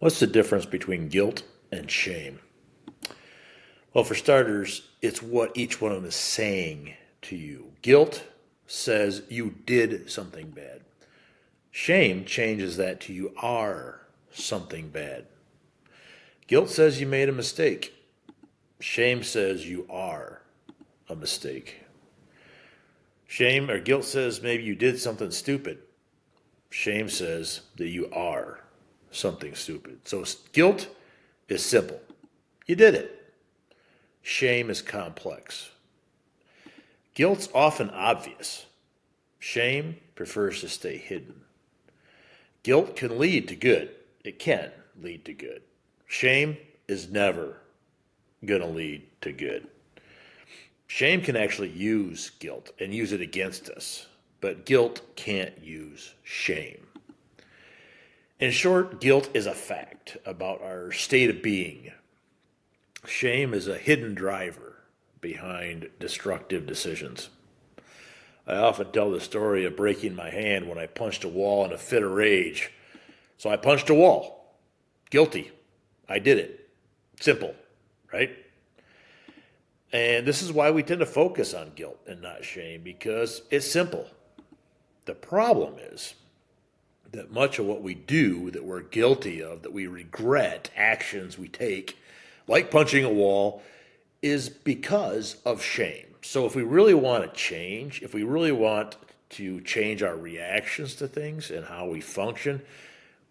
What's the difference between guilt and shame? Well, for starters, it's what each one of them is saying to you. Guilt says you did something bad. Shame changes that to you are something bad. Guilt says you made a mistake. Shame says you are a mistake. Shame or guilt says maybe you did something stupid. Shame says that you are something stupid. So guilt is simple. You did it. Shame is complex. Guilt's often obvious. Shame prefers to stay hidden. Guilt can lead to good. It can lead to good. Shame is never going to lead to good. Shame can actually use guilt and use it against us, but guilt can't use shame. In short, guilt is a fact about our state of being. Shame is a hidden driver behind destructive decisions. I often tell the story of breaking my hand when I punched a wall in a fit of rage. So I punched a wall. Guilty. I did it. Simple, right? And this is why we tend to focus on guilt and not shame, because it's simple. The problem is that much of what we do that we're guilty of, that we regret, actions we take, like punching a wall, is because of shame. So if we really want to change, if we really want to change our reactions to things and how we function,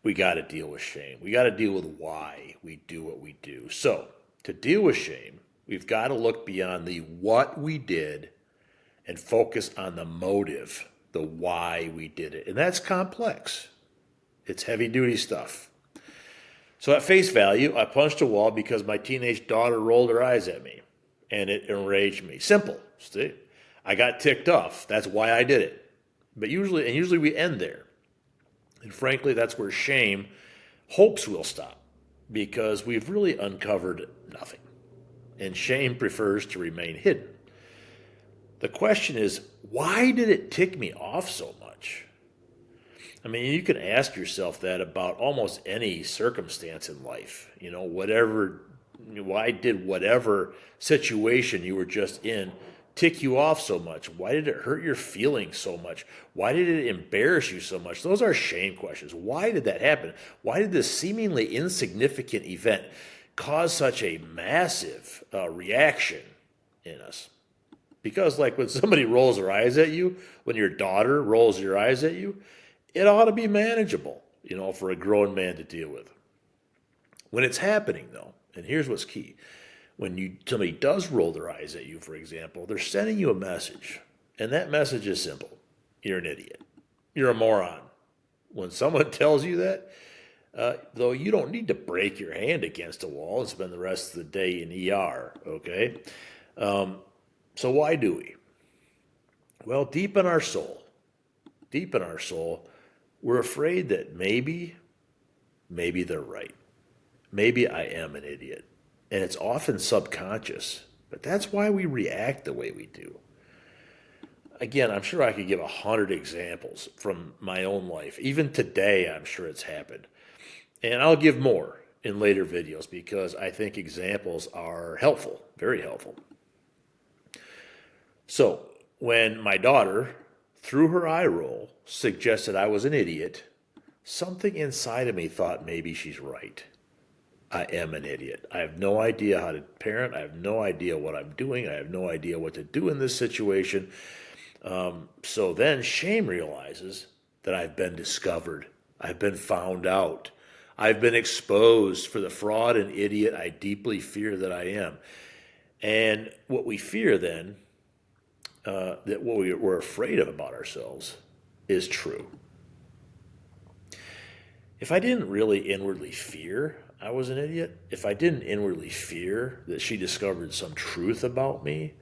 we got to deal with shame. We got to deal with why we do what we do. So to deal with shame, we've got to look beyond the what we did and focus on the motive, the why we did it. And that's complex. It's heavy duty stuff. So at face value, I punched a wall because my teenage daughter rolled her eyes at me and it enraged me. Simple. See? I got ticked off. That's why I did it. But usually we end there. And frankly, that's where shame hopes we'll stop because we've really uncovered nothing. And shame prefers to remain hidden. The question is, why did it tick me off so much? I mean, you can ask yourself that about almost any circumstance in life. Why did whatever situation you were just in tick you off so much? Why did it hurt your feelings so much? Why did it embarrass you so much? Those are shame questions. Why did that happen? Why did this seemingly insignificant event cause such a massive reaction in us? Because, like, when somebody rolls their eyes at you, when your daughter rolls your eyes at you, it ought to be manageable, for a grown man to deal with. When it's happening, though, and here's what's key. When somebody does roll their eyes at you, for example, they're sending you a message. And that message is simple. You're an idiot. You're a moron. When someone tells you that, though, you don't need to break your hand against a wall and spend the rest of the day in ER, okay? So why do we? Well, deep in our soul, we're afraid that maybe they're right. Maybe I am an idiot. And it's often subconscious, but that's why we react the way we do. Again, I'm sure I could give 100 examples from my own life. Even today, I'm sure it's happened. And I'll give more in later videos because I think examples are helpful, very helpful. So, when my daughter, through her eye roll, suggested I was an idiot, something inside of me thought maybe she's right. I am an idiot. I have no idea how to parent. I have no idea what I'm doing. I have no idea what to do in this situation. So then shame realizes that I've been discovered. I've been found out. I've been exposed for the fraud and idiot I deeply fear that I am. And what we fear then, that what we're afraid of about ourselves, is true. If I didn't really inwardly fear I was an idiot, if I didn't inwardly fear that she discovered some truth about me,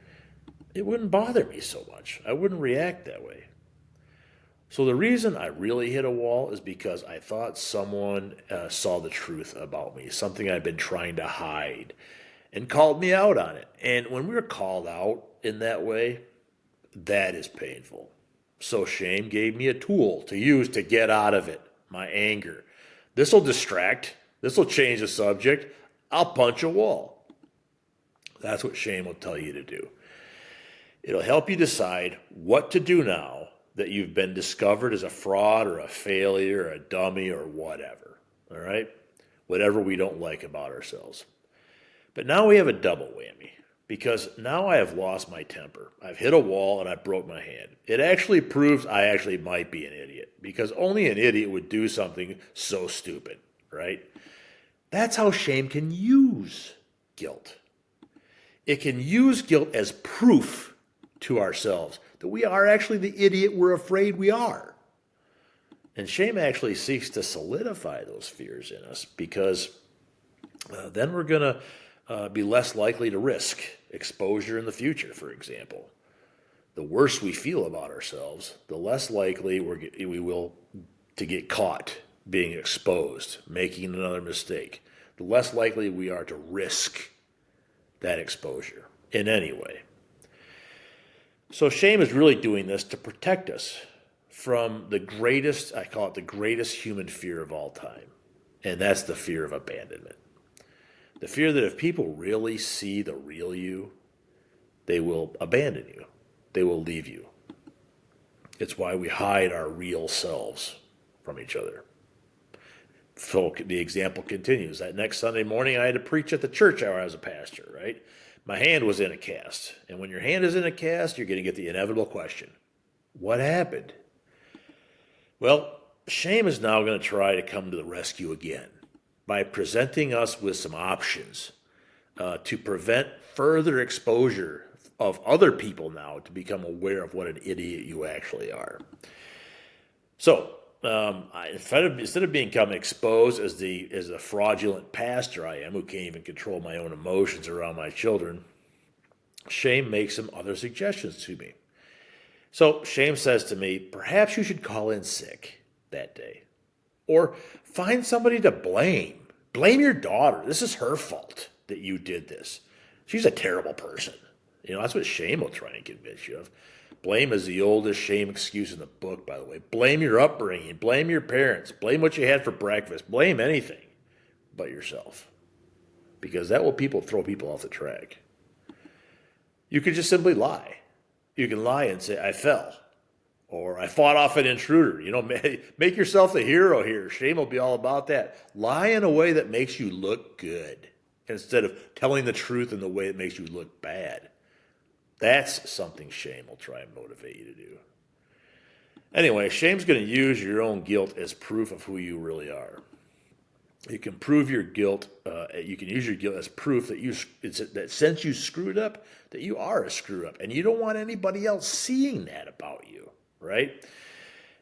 it wouldn't bother me so much. I wouldn't react that way. So the reason I really hit a wall is because I thought someone saw the truth about me, something I'd been trying to hide, and called me out on it. And when we're called out in that way, that is painful. So shame gave me a tool to use to get out of it, my anger. This will distract This will change the subject. I'll punch a wall. That's what shame will tell you to do. It'll help you decide what to do now that you've been discovered as a fraud or a failure or a dummy or whatever. All right? Whatever we don't like about ourselves. But now we have a double whammy because now I have lost my temper. I've hit a wall and I broke my hand. It actually proves I actually might be an idiot because only an idiot would do something so stupid, right? That's how shame can use guilt. It can use guilt as proof to ourselves that we are actually the idiot we're afraid we are. And shame actually seeks to solidify those fears in us because then we're going to be less likely to risk exposure in the future, for example. The worse we feel about ourselves, the less likely we will to get caught being exposed, making another mistake. The less likely we are to risk that exposure in any way. So shame is really doing this to protect us from the greatest, I call it the greatest human fear of all time. And that's the fear of abandonment. The fear that if people really see the real you, they will abandon you. They will leave you. It's why we hide our real selves from each other. So the example continues. That next Sunday morning, I had to preach at the church where I was a pastor, right? My hand was in a cast. And when your hand is in a cast, you're going to get the inevitable question. What happened? Well, shame is now going to try to come to the rescue again by presenting us with some options to prevent further exposure of other people now to become aware of what an idiot you actually are. So, instead of becoming exposed as the fraudulent pastor I am, who can't even control my own emotions around my children, shame makes some other suggestions to me. So shame says to me, perhaps you should call in sick that day. Or find somebody to blame. Blame your daughter. This is her fault that you did this. She's a terrible person. That's what shame will try and convince you of. Blame is the oldest shame excuse in the book, by the way. Blame your upbringing. Blame your parents. Blame what you had for breakfast. Blame anything but yourself. Because that will throw people off the track. You could just simply lie. You can lie and say, I fell. Or I fought off an intruder. Make yourself the hero here. Shame will be all about that. Lie in a way that makes you look good instead of telling the truth in the way that makes you look bad. That's something shame will try and motivate you to do. Anyway, shame's going to use your own guilt as proof of who you really are. You can prove your guilt. You can use your guilt as proof that since you screwed up, that you are a screw up, and you don't want anybody else seeing that about you, right?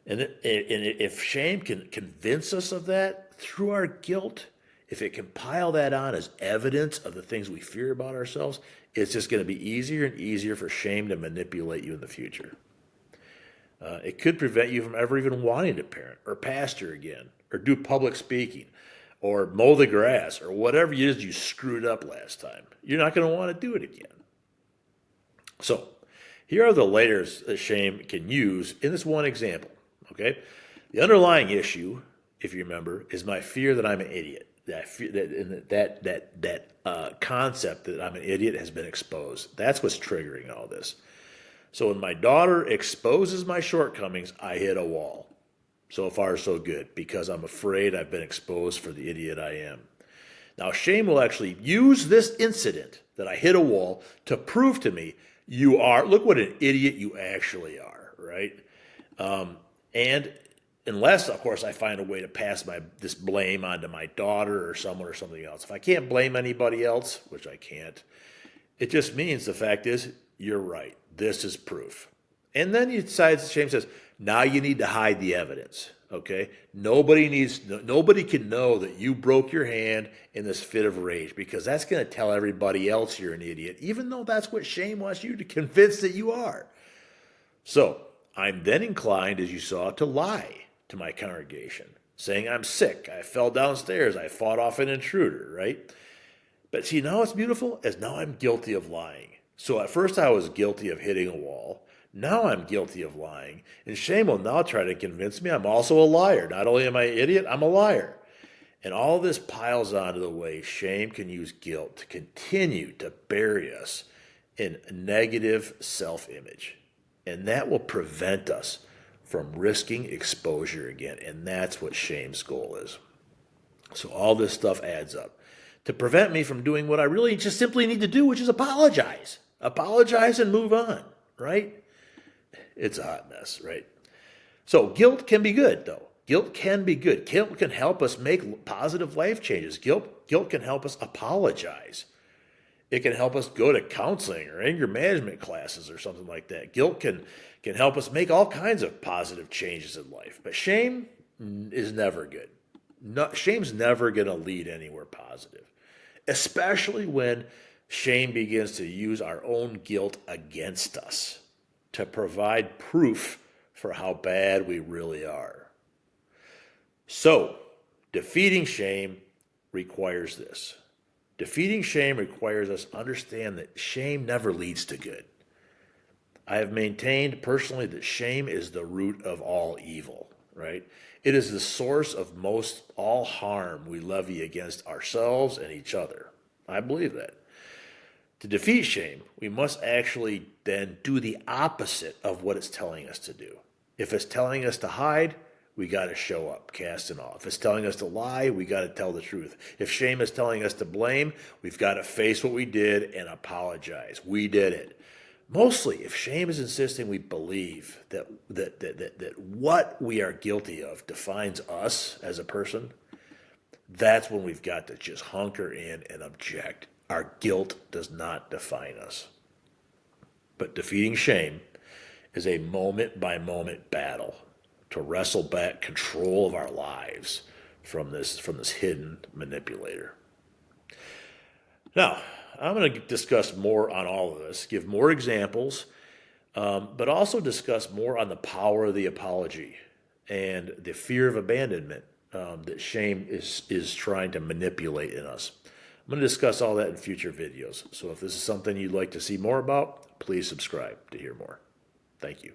And if shame can convince us of that through our guilt, if it can pile that on as evidence of the things we fear about ourselves, it's just going to be easier and easier for shame to manipulate you in the future. It could prevent you from ever even wanting to parent or pastor again or do public speaking or mow the grass or whatever it is you screwed up last time. You're not going to want to do it again. So here are the layers that shame can use in this one example. Okay, the underlying issue, if you remember, is my fear that I'm an idiot. That concept that I'm an idiot has been exposed. That's what's triggering all this. So when my daughter exposes my shortcomings, I hit a wall. So far, so good, because I'm afraid I've been exposed for the idiot I am. Now, shame will actually use this incident that I hit a wall to prove to me, look what an idiot you actually are, right? And unless, of course, I find a way to pass this blame onto my daughter or someone or something else. If I can't blame anybody else, which I can't, it just means the fact is, you're right. This is proof. And then shame says, now you need to hide the evidence, okay? Nobody can know that you broke your hand in this fit of rage because that's going to tell everybody else you're an idiot, even though that's what shame wants you to convince that you are. So I'm then inclined, as you saw, to lie to my congregation, saying I'm sick, I fell downstairs, I fought off an intruder, right? But see, now what's beautiful is now I'm guilty of lying. So at first I was guilty of hitting a wall. Now I'm guilty of lying. And shame will now try to convince me I'm also a liar. Not only am I an idiot, I'm a liar. And all this piles onto the way shame can use guilt to continue to bury us in negative self-image. And that will prevent us from risking exposure again. And that's what shame's goal is. So all this stuff adds up to prevent me from doing what I really just simply need to do, which is apologize. Apologize and move on, right? It's a hot mess, right? So guilt can be good, though. Guilt can be good. Guilt can help us make positive life changes. Guilt can help us apologize. It can help us go to counseling or anger management classes or something like that. Guilt can help us make all kinds of positive changes in life. But shame is never good. Shame's never going to lead anywhere positive, especially when shame begins to use our own guilt against us to provide proof for how bad we really are. So, defeating shame requires this. Defeating shame requires us to understand that shame never leads to good. I have maintained personally that shame is the root of all evil, right? It is the source of most all harm we levy against ourselves and each other. I believe that. To defeat shame, we must actually then do the opposite of what it's telling us to do. If it's telling us to hide, we got to show up, cast it off. If it's telling us to lie, we got to tell the truth. If shame is telling us to blame, we've got to face what we did and apologize. We did it. Mostly, if shame is insisting we believe that what we are guilty of defines us as a person, that's when we've got to just hunker in and object. Our guilt does not define us. But defeating shame is a moment-by-moment battle to wrestle back control of our lives from this hidden manipulator. Now, I'm going to discuss more on all of this, give more examples, but also discuss more on the power of the apology and the fear of abandonment that shame is trying to manipulate in us. I'm going to discuss all that in future videos. So if this is something you'd like to see more about, please subscribe to hear more. Thank you.